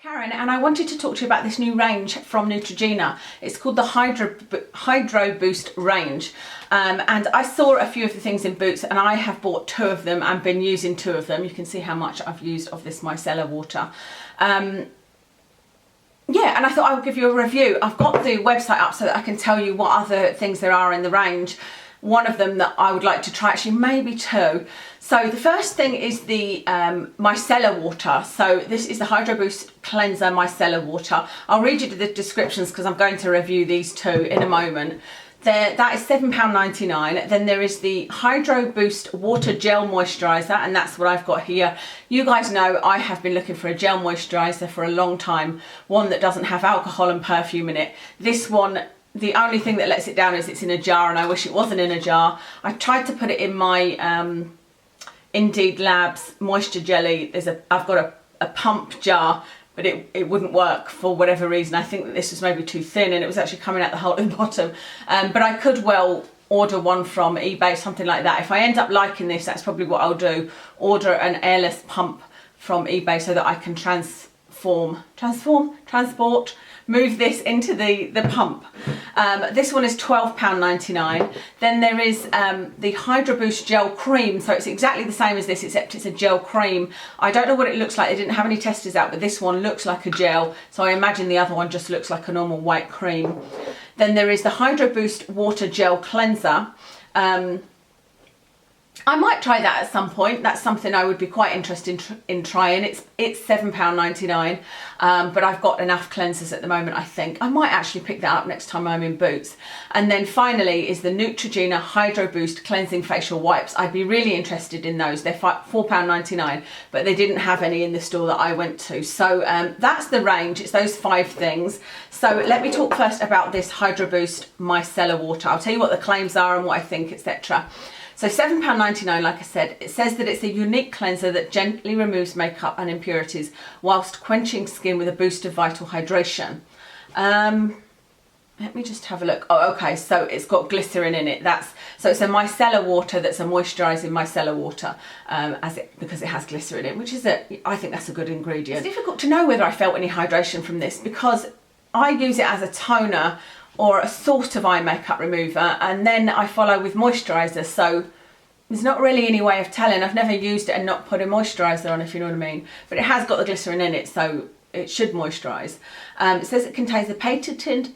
Karen, and I wanted to talk to you about this new range from Neutrogena. It's called the Hydro Boost range, and I saw a few of the things in Boots, and I have bought 2 of them and been using 2 of them. You can see how much I've used of this micellar water. Yeah, and I thought I would give you a review. I've got the website up so that I can tell you what other things there are in the range. One of them that I would like to try, actually maybe 2. So the first thing is the micellar water. So this is the Hydro Boost Cleanser Micellar Water. I'll read you the descriptions because I'm going to review these 2 in a moment. That is £7.99. Then there is the Hydro Boost Water Gel Moisturiser, and that's what I've got here. You guys know I have been looking for a gel moisturiser for a long time, one that doesn't have alcohol and perfume in it. This one, the only thing that lets it down is it's in a jar, and I wish it wasn't in a jar. I tried to put it in my Indeed Labs Moisture Jelly. I've got a pump jar, but it wouldn't work for whatever reason. I think that this was maybe too thin, and it was actually coming out the hole at the bottom. But I could well order one from eBay, something like that. If I end up liking this, that's probably what I'll do. Order an airless pump from eBay so that I can move this into the pump. This one is £12.99. Then there is the Hydro Boost Gel Cream. So it's exactly the same as this, except it's a gel cream. I don't know what it looks like. They didn't have any testers out, but this one looks like a gel. So I imagine the other one just looks like a normal white cream. Then there is the Hydro Boost Water Gel Cleanser. I might try that at some point. That's something I would be quite interested in trying. It's £7.99, but I've got enough cleansers at the moment, I think. I might actually pick that up next time I'm in Boots. And then finally is the Neutrogena Hydro Boost Cleansing Facial Wipes. I'd be really interested in those. They're £4.99, but they didn't have any in the store that I went to. So that's the range. It's those 5 things. So let me talk first about this Hydro Boost Micellar Water. I'll tell you what the claims are and what I think, etc. So £7.99, like I said, it says that it's a unique cleanser that gently removes makeup and impurities whilst quenching skin with a boost of vital hydration. Let me just have a look. Oh, okay, so it's got glycerin in it. So it's a micellar water that's a moisturising micellar water because it has glycerin in it, which is I think that's a good ingredient. It's difficult to know whether I felt any hydration from this because I use it as a toner or a sort of eye makeup remover, and then I follow with moisturiser, so there's not really any way of telling. I've never used it and not put a moisturiser on, if you know what I mean, but it has got the glycerin in it, so it should moisturise. It says it contains the patented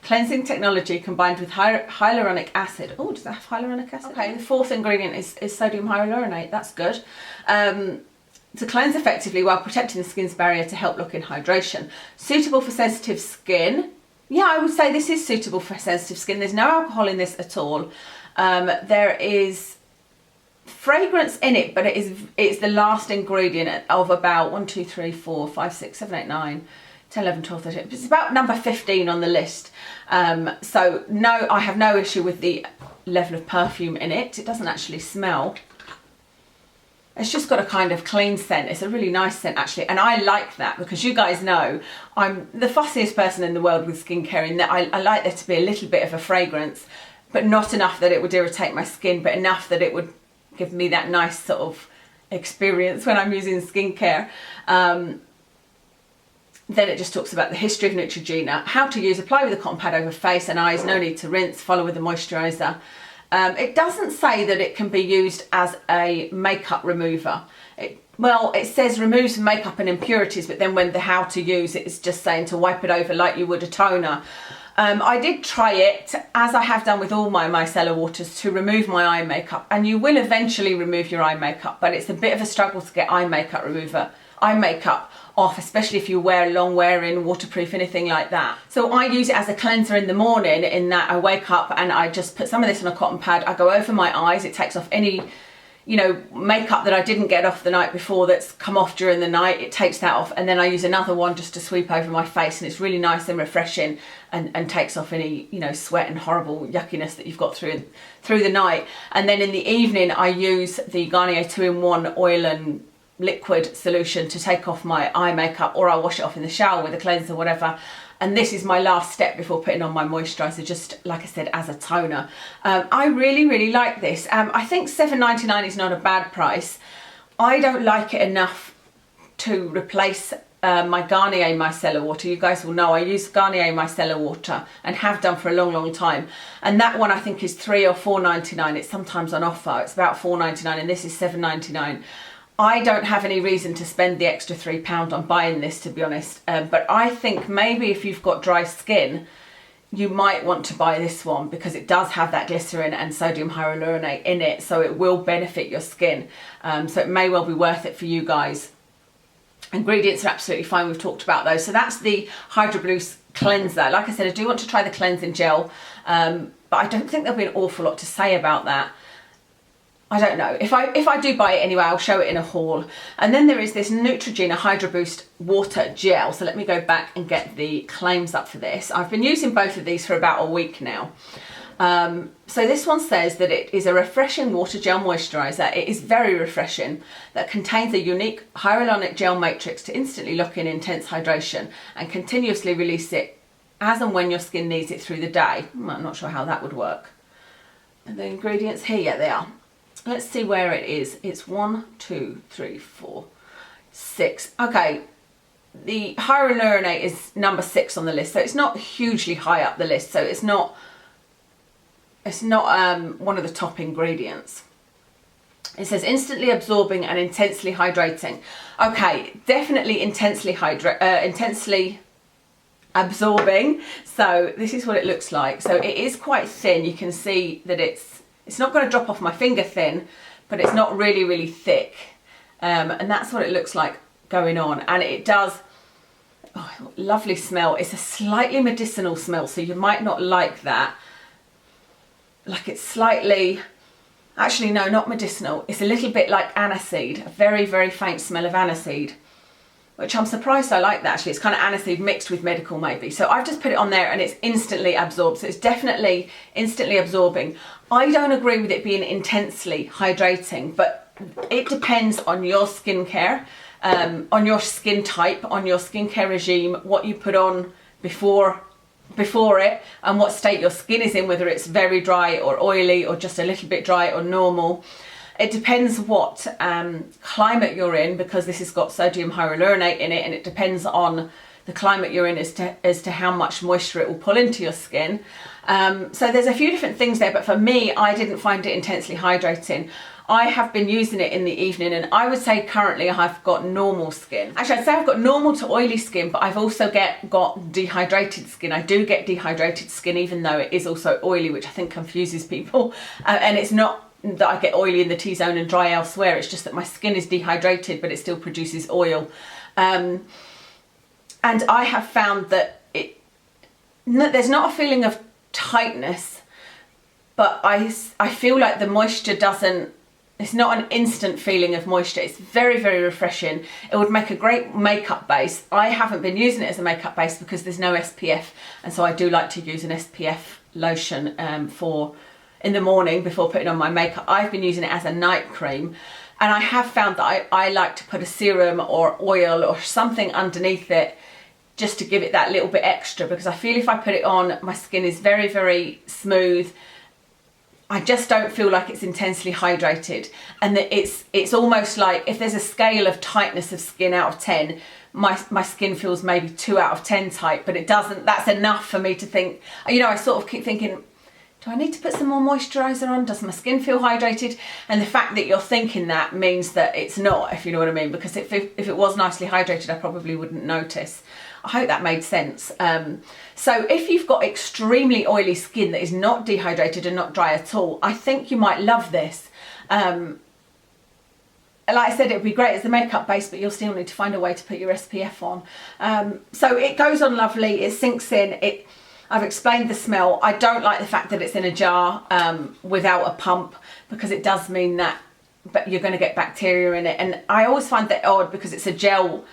cleansing technology combined with hyaluronic acid. Oh, does that have hyaluronic acid? Okay, the 4th ingredient is sodium hyaluronate. That's good. To cleanse effectively while protecting the skin's barrier to help lock in hydration. Suitable for sensitive skin. Yeah, I would say this is suitable for sensitive skin. There's no alcohol in this at all. There is fragrance in it, but it's the last ingredient of about 1, 2, 3, 4, 5, 6, 7, 8, 9, 10, 11, 12, 13. It's about number 15 on the list. So no, I have no issue with the level of perfume in it. It doesn't actually smell. It's just got a kind of clean scent. It's a really nice scent actually, and I like that because you guys know I'm the fussiest person in the world with skincare, in that I like there to be a little bit of a fragrance, but not enough that it would irritate my skin, but enough that it would give me that nice sort of experience when I'm using skincare. Then it just talks about the history of Neutrogena, how to use, apply with a cotton pad over face and eyes, no need to rinse, follow with a moisturiser. It doesn't say that it can be used as a makeup remover. Well, it says removes makeup and impurities, but then when the how to use it is just saying to wipe it over like you would a toner. I did try it, as I have done with all my micellar waters, to remove my eye makeup, and you will eventually remove your eye makeup, but it's a bit of a struggle to get eye makeup off, especially if you wear long wearing, waterproof, anything like that. So I use it as a cleanser in the morning, in that I wake up and I just put some of this on a cotton pad. I go over my eyes. It takes off any, makeup that I didn't get off the night before that's come off during the night. It takes that off, and then I use another one just to sweep over my face, and it's really nice and refreshing, and takes off any, sweat and horrible yuckiness that you've got through the night. And then in the evening I use the Garnier 2-in-1 oil and liquid solution to take off my eye makeup, or I'll wash it off in the shower with a cleanser, whatever. And this is my last step before putting on my moisturiser, just like I said, as a toner. I really like this. I think £7.99 is not a bad price. I don't like it enough to replace my Garnier micellar water. You guys will know I use Garnier micellar water and have done for a long time, and that one I think is £3 or £4.99. It's sometimes on offer. It's about £4.99 and this is £7.99. I don't have any reason to spend the extra £3 on buying this, to be honest, but I think maybe if you've got dry skin you might want to buy this one because it does have that glycerin and sodium hyaluronate in it, so it will benefit your skin, so it may well be worth it for you guys. Ingredients are absolutely fine, we've talked about those. So that's the Hydro Boost cleanser. Like I said, I do want to try the cleansing gel, but I don't think there'll be an awful lot to say about that. I don't know. If I do buy it anyway, I'll show it in a haul. And then there is this Neutrogena Hydro Boost water gel. So let me go back and get the claims up for this. I've been using both of these for about a week now. So this one says that it is a refreshing water gel moisturiser. It is very refreshing, that contains a unique hyaluronic gel matrix to instantly lock in intense hydration and continuously release it as and when your skin needs it through the day. I'm not sure how that would work. And the ingredients here, yeah, they are. Let's see where it is. It's 1, 2, 3, 4, 6. Okay, the hyaluronate is number 6 on the list, so it's not hugely high up the list, so it's not one of the top ingredients. It says instantly absorbing and intensely hydrating. Okay, definitely intensely absorbing. So this is what it looks like. So it is quite thin. You can see that it's not going to drop off my finger thin, but it's not really thick. And that's what it looks like going on. And it does, oh, lovely smell. It's a slightly medicinal smell, so you might not like that. Like it's slightly, actually no, not medicinal. It's a little bit like aniseed, a very faint smell of aniseed, which I'm surprised I like that actually. It's kind of aniseed mixed with medical maybe. So I've just put it on there and it's instantly absorbed. So it's definitely instantly absorbing. I don't agree with it being intensely hydrating, but it depends on your skincare, on your skin type, on your skincare regime, what you put on before it and what state your skin is in, whether it's very dry or oily or just a little bit dry or normal. It depends what climate you're in, because this has got sodium hyaluronate in it, and it depends on the climate you're in as to how much moisture it will pull into your skin. So there's a few different things there, but for me, I didn't find it intensely hydrating. I have been using it in the evening, and I would say currently I've got normal skin. Actually, I'd say I've got normal to oily skin, but I've also got dehydrated skin. I do get dehydrated skin, even though it is also oily, which I think confuses people. And it's not that I get oily in the T-zone and dry elsewhere. It's just that my skin is dehydrated, but it still produces oil. And I have found that there's not a feeling of tightness, but I feel like the moisture it's not an instant feeling of moisture. It's very refreshing. It would make a great makeup base. I haven't been using it as a makeup base because there's no SPF, and so I do like to use an SPF lotion in the morning before putting on my makeup. I've been using it as a night cream, and I have found that I like to put a serum or oil or something underneath it just to give it that little bit extra, because I feel if I put it on, my skin is very smooth. I just don't feel like it's intensely hydrated, and that it's almost like if there's a scale of tightness of skin out of 10, my skin feels maybe 2 out of 10 tight, but it doesn't. That's enough for me to think, you know, I sort of keep thinking, do I need to put some more moisturiser on? Does my skin feel hydrated? And the fact that you're thinking that means that it's not, if you know what I mean, because if it was nicely hydrated, I probably wouldn't notice. I hope that made sense. So if you've got extremely oily skin that is not dehydrated and not dry at all, I think you might love this. Like I said, it would be great as the makeup base, but you'll still need to find a way to put your SPF on. So it goes on lovely, it sinks in. I've explained the smell. I don't like the fact that it's in a jar without a pump, because it does mean that you're going to get bacteria in it. And I always find that odd because it's a gel.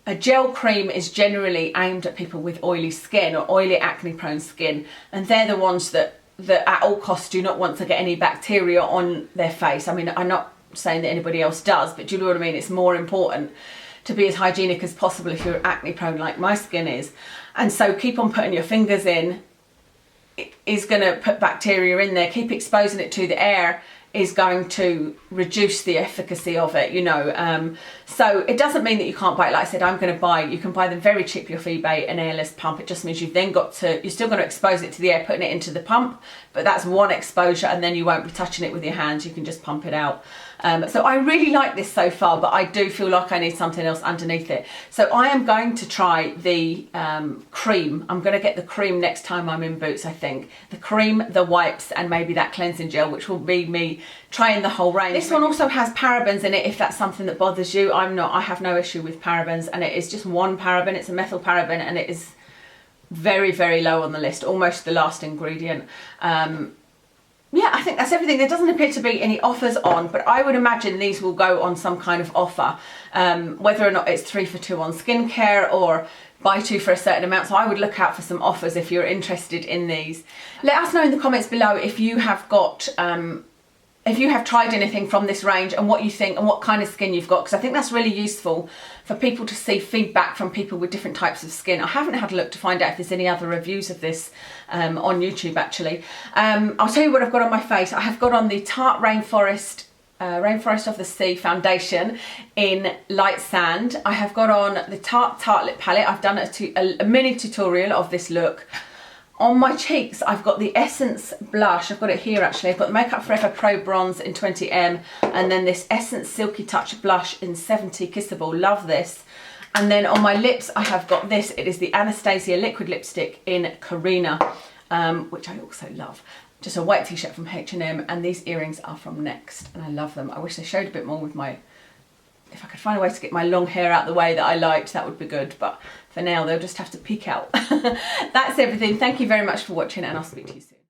A gel cream is generally aimed at people with oily skin or oily acne prone skin, and they're the ones that at all costs do not want to get any bacteria on their face. I mean, I'm not saying that anybody else does, but do you know what I mean? It's more important to be as hygienic as possible if you're acne prone like my skin is. And so keep on putting your fingers in. It is going to put bacteria in there. Keep exposing it to the air. is going to reduce the efficacy of it, you know. So it doesn't mean that you can't buy it. Like I said, you can buy them very cheaply off eBay, an airless pump. It just means you've then you're still going to expose it to the air, putting it into the pump, but that's one exposure, and then you won't be touching it with your hands. You can just pump it out. So I really like this so far, but I do feel like I need something else underneath it. So I am going to try the cream. I'm going to get the cream next time I'm in Boots, I think. The cream, the wipes, and maybe that cleansing gel, which will be me trying the whole range. This one also has parabens in it, if that's something that bothers you. I have no issue with parabens, and it is just one paraben. It's a methyl paraben, and it is very, very low on the list, almost the last ingredient. Yeah, I think that's everything. There doesn't appear to be any offers on, but I would imagine these will go on some kind of offer, whether or not it's 3 for 2 on skincare or buy 2 for a certain amount. So I would look out for some offers if you're interested in these. Let us know in the comments below if you have got if you have tried anything from this range and what you think and what kind of skin you've got, because I think that's really useful for people to see feedback from people with different types of skin. I haven't had a look to find out if there's any other reviews of this on YouTube actually. I'll tell you what I've got on my face. I have got on the Tarte Rainforest of the Sea foundation in light sand. I have got on the Tarte Tartelette palette. I've done a mini tutorial of this look. On my cheeks, I've got the Essence blush. I've got it here actually. I've got the Makeup Forever Pro Bronze in 20M, and then this Essence Silky Touch blush in 70 Kissable. Love this. And then on my lips, I have got this. It is the Anastasia liquid lipstick in Carina, which I also love. Just a white t-shirt from H&M, and these earrings are from Next, and I love them. I wish they showed a bit more with my... If I could find a way to get my long hair out the way that I liked, that would be good. But for now, they'll just have to peek out. That's everything. Thank you very much for watching, and I'll speak to you soon.